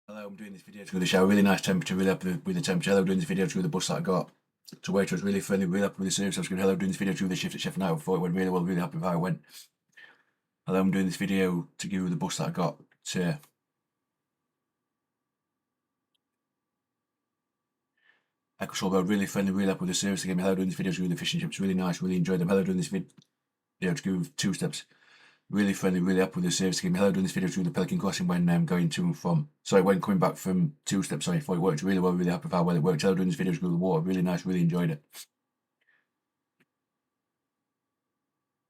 Hello, I'm doing this video through the shower. Really nice temperature, really happy with the temperature. Hello, doing this video through the bus that I got. To Waitrose, really friendly, really happy with the service. I was going hello, doing this video through the shift at Chef Night. I thought it went really well, really happy with how it went. Hello, I'm doing this video to give you the bus that I got to Ecclesall Road. Really friendly, really happy with the service. Again, hello, doing this video through the fish and chips. Really nice, really enjoyed them. Hello, doing this video to give 2 steps. Really friendly, really happy with the service. Again, hello, doing this video through the Pelican Crossing when going to and from. Sorry, when coming back from 2 steps. Sorry, thought it worked really well, really happy with how well it worked. Hello, doing this video through the water. Really nice, really enjoyed it.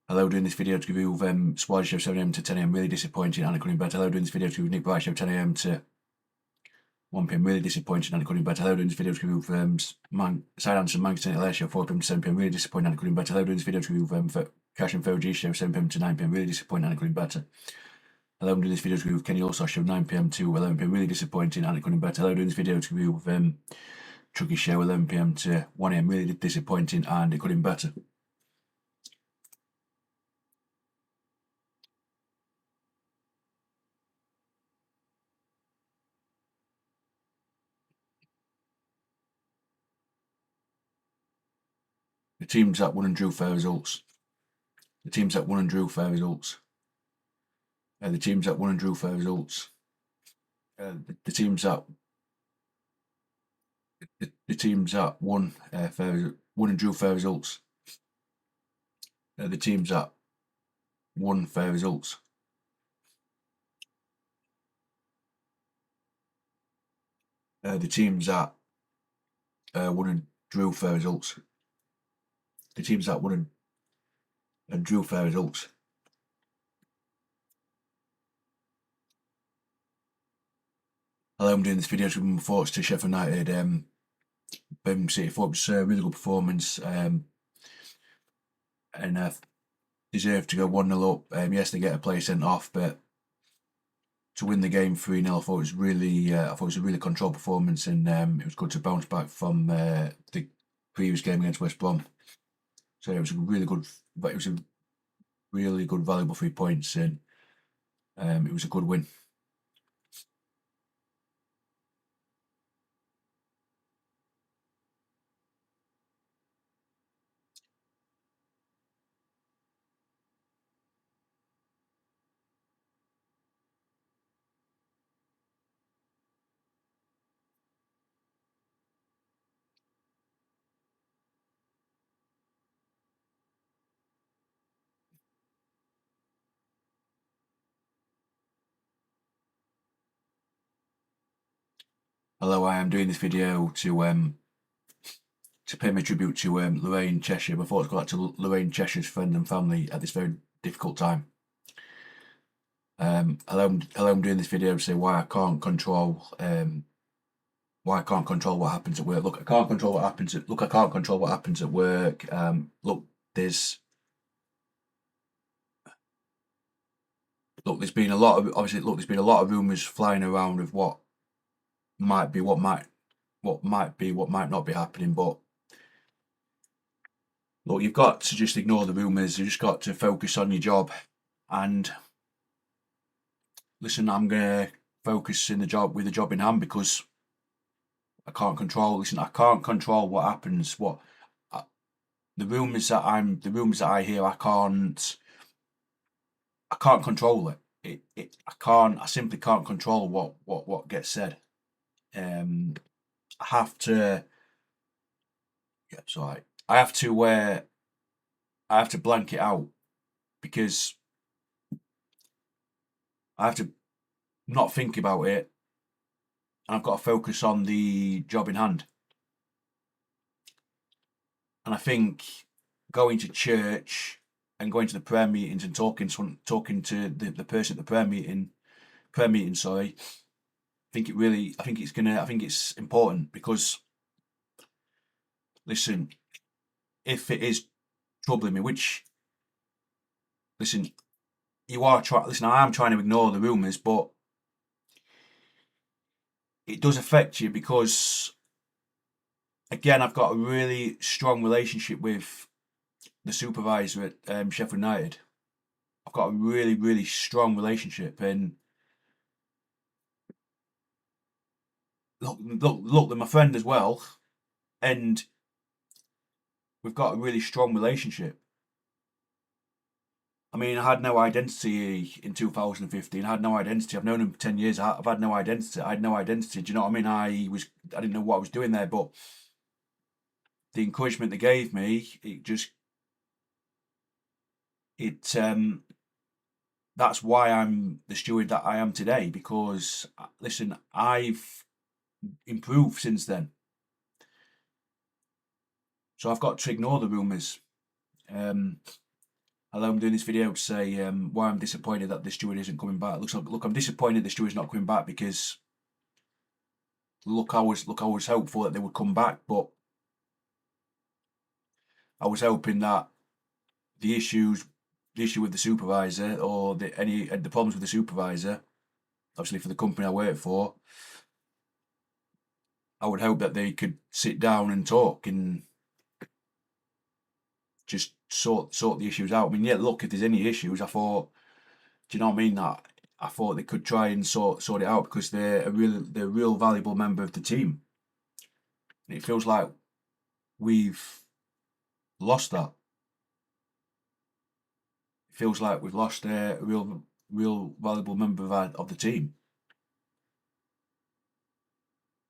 Hello, doing this video to give you Squad Show 7am to 10am, really disappointing, and I couldn't bet. Hello, doing this video to give you Nick Bright Show 10am to 1pm, really disappointing, and I couldn't bet. Hello, doing this video to give you Silence and Manchester United Show 4pm to 7pm, really disappointing, and I couldn't bet. Hello, doing this video to give you Cash and Faux G Show 7pm to 9pm, really disappointing, and I couldn't bet. Hello, I'm doing this video to give you Kenny Allstar Show 9pm to 11pm, really disappointing, and I couldn't bet. Hello, doing this video to give you Chucky Show 11pm to 1am, really disappointing, and it couldn't better. The teams that won and drew fair results. The teams that won and drew fair results. The teams that won and drew fair results. The teams that the teams that won and drew fair results. The teams that won fair results. The teams that won and drew fair results. The teams that won and drew fair results. Hello, I'm doing this video to give thoughts to Sheffield United. Birmingham City thought it was a really good performance, and deserved to go 1-0 up. Yes, they get a player sent off, but to win the game 3-0, I thought it was a really controlled performance, and it was good to bounce back from the previous game against West Brom. So it was a really good, valuable 3 points, and it was a good win. Hello, I am doing this video to pay my tribute to Lorraine Cheshire. My thoughts go out to Lorraine Cheshire's friend and family at this very difficult time. Hello, I'm doing this video to say why I can't control what happens at work. I can't control what happens at work. There's been a lot of rumours flying around of what might not be happening, but look, you've got to just ignore the rumours. You've just got to focus on your job. And listen, I'm gonna focus in the job with the job in hand, because I can't control what happens. The rumours that I hear, I can't control it. I simply can't control what gets said. I have to. Yeah, sorry. I have to blank it out, because I have to not think about it, and I've got to focus on the job in hand. And I think going to church and going to the prayer meetings and talking to the person at the prayer meeting, sorry, I think it's important, because listen, if it is troubling me, which, listen, I am trying to ignore the rumours, but it does affect you, because again, I've got a really strong relationship with the supervisor at Sheffield United. I've got a really, really strong relationship, and look, they're my friend as well, and we've got a really strong relationship. I mean, I had no identity in 2015. I had no identity. I've known him for 10 years. I've had no identity. I had no identity. Do you know what I mean? I didn't know what I was doing there, but the encouragement they gave me, that's why I'm the steward that I am today. Because listen, I've improved since then. So I've got to ignore the rumours. Although I'm doing this video to say why I'm disappointed that the steward isn't coming back. Look, I'm disappointed the steward's not coming back because I was hopeful that they would come back, but I was hoping that the issue with the supervisor or the problems with the supervisor, obviously for the company I work for, I would hope that they could sit down and talk and just sort the issues out. I mean, yeah, look, if there's any issues, I thought, do you know what I mean? That I thought they could try and sort it out because they're a real valuable member of the team. And it feels like we've lost that. It feels like we've lost a real valuable member of the team.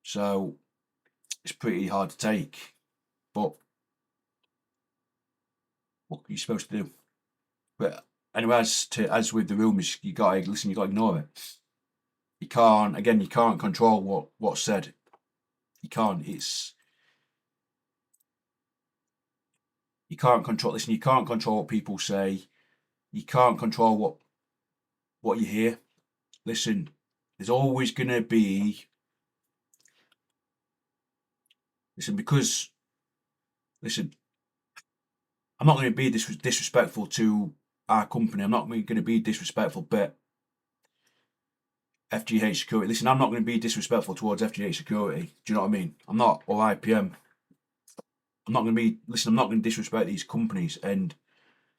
So it's pretty hard to take, but what are you supposed to do? But anyway, as with the rumours, you got to listen. You got to ignore it. You can't control what's said. You can't. You can't control. Listen, you can't control what people say. You can't control what you hear. Listen, there's always gonna be. Listen, because listen, I'm not going to be disrespectful to our company. I'm not going to be disrespectful, but FGH Security. Listen, I'm not going to be disrespectful towards FGH Security. Do you know what I mean? I'm not, or IPM. I'm not going to be. Listen, I'm not going to disrespect these companies, and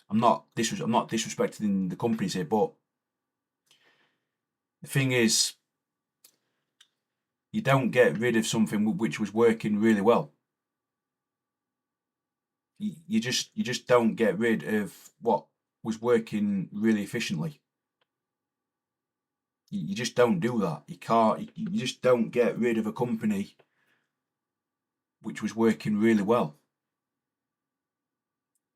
I'm not disrespecting the companies here. But the thing is, you don't get rid of something which was working really well. You just don't get rid of what was working really efficiently. You just don't do that. You can't. You just don't get rid of a company which was working really well.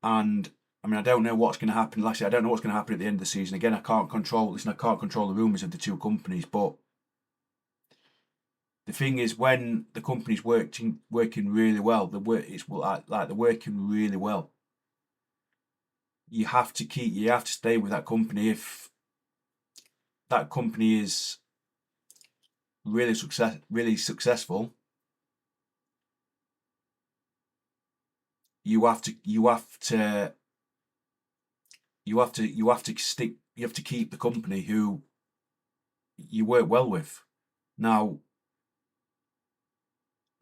And I mean, I don't know what's going to happen. Like I said, I don't know what's going to happen at the end of the season. Again, I can't control. Listen, I can't control the rumours of the two companies. But the thing is, when the company's working really well, it's like they're working really well. You have to stay with that company if that company is really successful. You have to stick. You have to keep the company who you work well with. Now,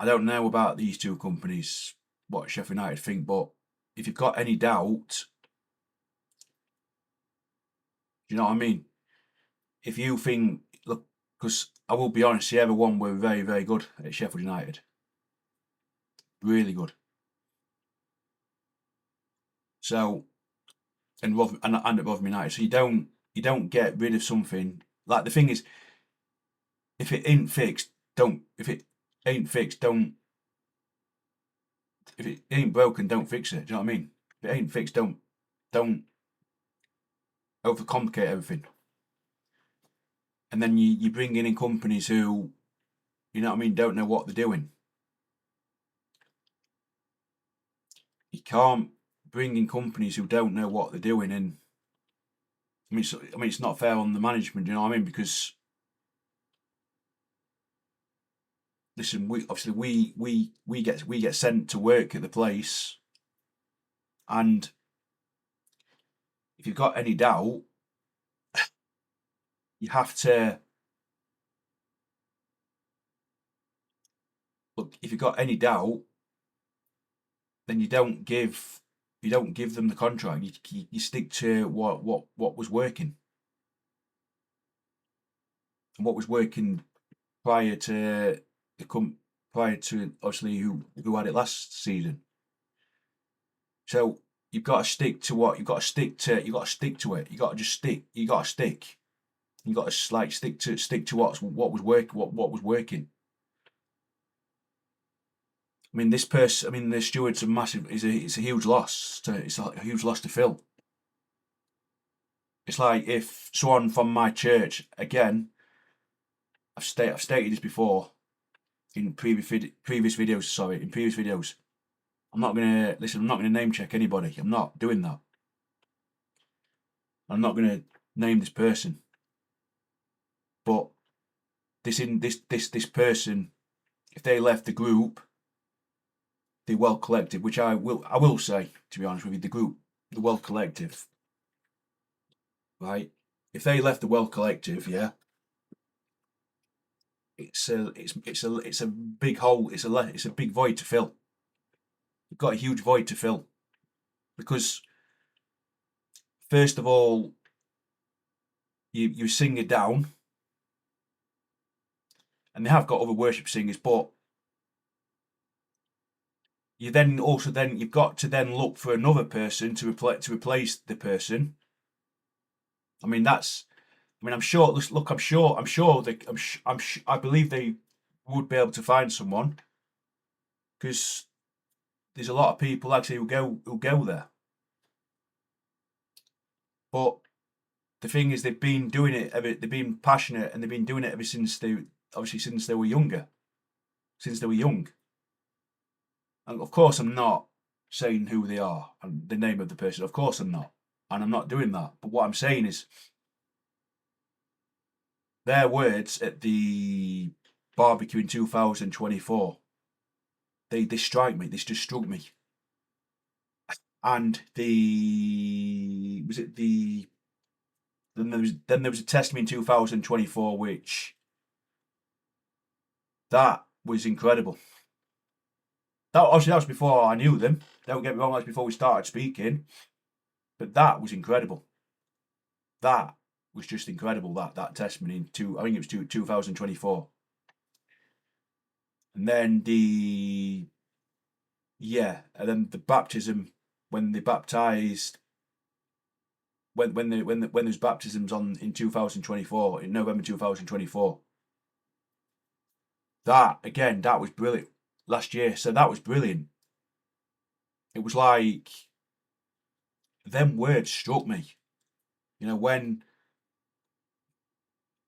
I don't know about these two companies, what Sheffield United think, but if you've got any doubt, do you know what I mean? If you think, look, because I will be honest, Sierra One were very, very good at Sheffield United. Really good. So, and at Rotherham United. So you don't get rid of something. Like the thing is, if it ain't fixed, don't. If it ain't fixed, don't. If it ain't broken, don't fix it. Do you know what I mean? If it ain't fixed, don't overcomplicate everything. And then you bring in companies who, you know what I mean, don't know what they're doing. You can't bring in companies who don't know what they're doing, and I mean, it's not fair on the management. You know what I mean? Because listen, we get sent to work at the place, and if you've got any doubt, you have to look. If you've got any doubt, then you don't give them the contract. You stick to what was working, and what was working prior to prior to obviously who had it last season. So you've got to stick to what you've got to stick to. You got to stick to it. You got to just stick. You got to stick. You got to like stick to what was working. What was working. I mean, this person. I mean, the steward's a massive. It's a huge loss to. It's a huge loss to fill. It's like if someone from my church again. I've stated this before in previous videos. Sorry, in previous videos. I'm not gonna listen. I'm not gonna name check anybody. I'm not doing that. I'm not gonna name this person. But this person, if they left the group, the Well Collective, which I will say, to be honest with you, the group, the Well Collective, right? If they left the Well Collective, yeah, it's a big hole. It's a big void to fill. You've got a huge void to fill because first of all, you sing it down, and they have got other worship singers, but you then also you've got to then look for another person to replace the person. I mean I'm sure. Look, I believe they would be able to find someone because there's a lot of people actually who go there. But the thing is, they've been doing it. They've been passionate, and they've been doing it ever since since they were younger, since they were young. And of course, I'm not saying who they are and the name of the person. Of course, I'm not, and I'm not doing that. But what I'm saying is, their words at the barbecue in 2024, they strike me. This just struck me. And then there was a testimony in 2024 which that was incredible. That was before I knew them. Don't get me wrong, that was before we started speaking. But that was incredible. That was just incredible. That testimony in I think it was 2024. And then and then the baptism when they baptized when there's baptisms on in 2024 in November 2024. That again, that was brilliant last year. So that was brilliant. It was like them words struck me. When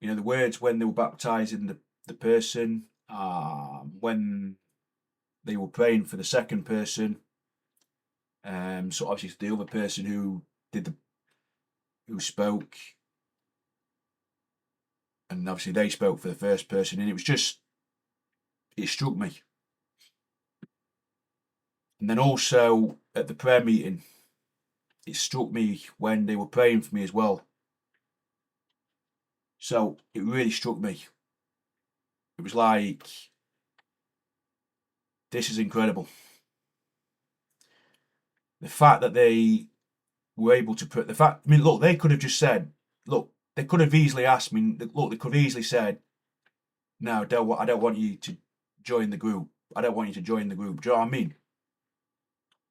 the words when they were baptizing the person, when they were praying for the second person. So obviously the other person who spoke, and obviously they spoke for the first person, and it struck me. And then also at the prayer meeting, it struck me when they were praying for me as well. So it really struck me. It was like, this is incredible. The fact that they were able to put look, they could have just said, look, they could have easily asked me, look, they could have easily said, no, I don't want you to join the group. I don't want you to join the group. Do you know what I mean?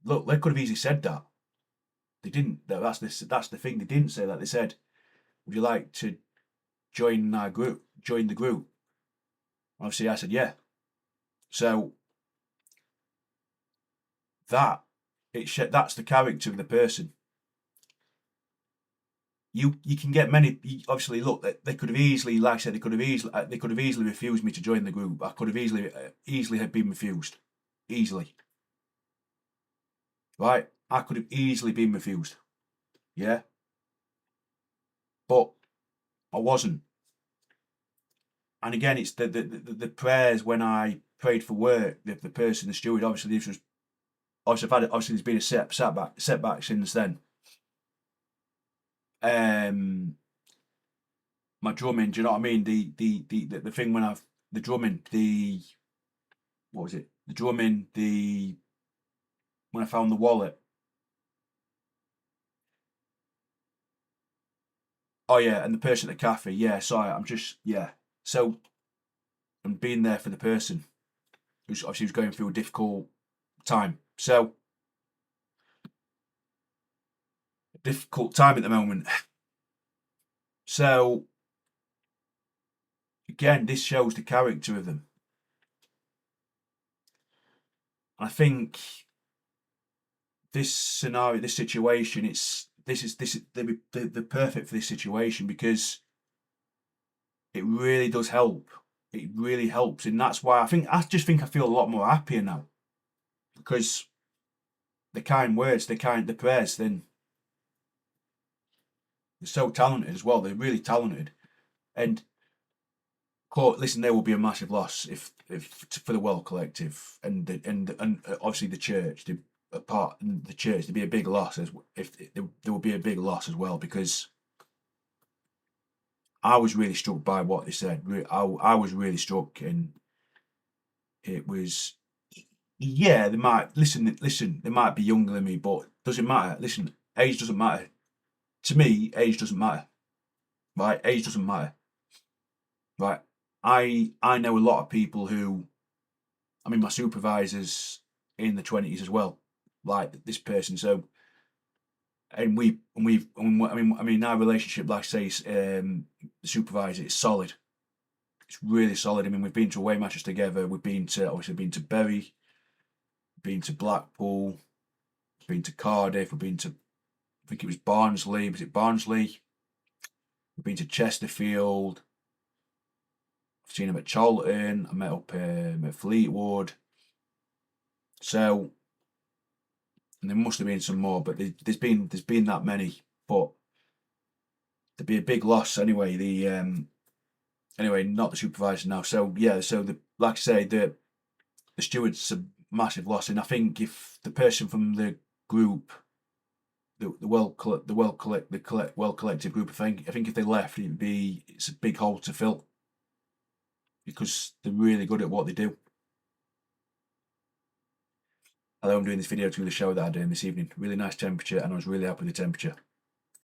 Look, they could have easily said that. They didn't. That's the thing. They didn't say that. They said, would you like to join our group? Join the group. Obviously, I said, yeah. So that's the character of the person. You can get many. Obviously, look, they could have easily, like I said, they could have easily refused me to join the group. I could have easily have been refused, easily. Right? I could have easily been refused. Yeah. But I wasn't. And again, it's the prayers when I prayed for work. The person, the steward, obviously this was. Obviously there's been a setback since then. My drumming, do you know what I mean? The thing when the drumming, what was it? The drumming, when I found the wallet. Oh yeah, and the person at the cafe. Yeah, sorry, So I'm being there for the person. obviously was going through a difficult time. So, difficult time at the moment. So, again, this shows the character of them. I think this scenario, this situation, they're perfect for this situation because it really does help. It really helps, and that's why I just think I feel a lot more happier now because the kind words, the prayers, then they're so talented as well. They're really talented, and listen, there will be a massive loss if for the Well Collective and obviously the church. Apart the church, there'd be a big loss if there will be a big loss as well because I was really struck by what they said. I was really struck, and it was yeah. They might listen. Listen, they might be younger than me, but doesn't matter. Listen, age doesn't matter to me. Age doesn't matter, right? Age doesn't matter, right? I know a lot of people who, I mean, my supervisors in the 20s as well, like this person. So, and I mean, our relationship, like I say, the supervisor, is solid. It's really solid. I mean, we've been to away matches together. We've been to obviously been to Bury, been to Blackpool, been to Cardiff. We've been to, I think it was Barnsley. Was it Barnsley? We've been to Chesterfield. I've seen him at Charlton. I met up at Fleetwood. So, and there must have been some more, but there's been that many. But there'd be a big loss anyway. Anyway, not the supervisor now. So yeah, so like I say, the steward's a massive loss, and I think if the person from the group, the well collective group, I think if they left, it's a big hole to fill because they're really good at what they do. Although I'm doing this video to the show that I did this evening. Really nice temperature, and I was really happy with the temperature.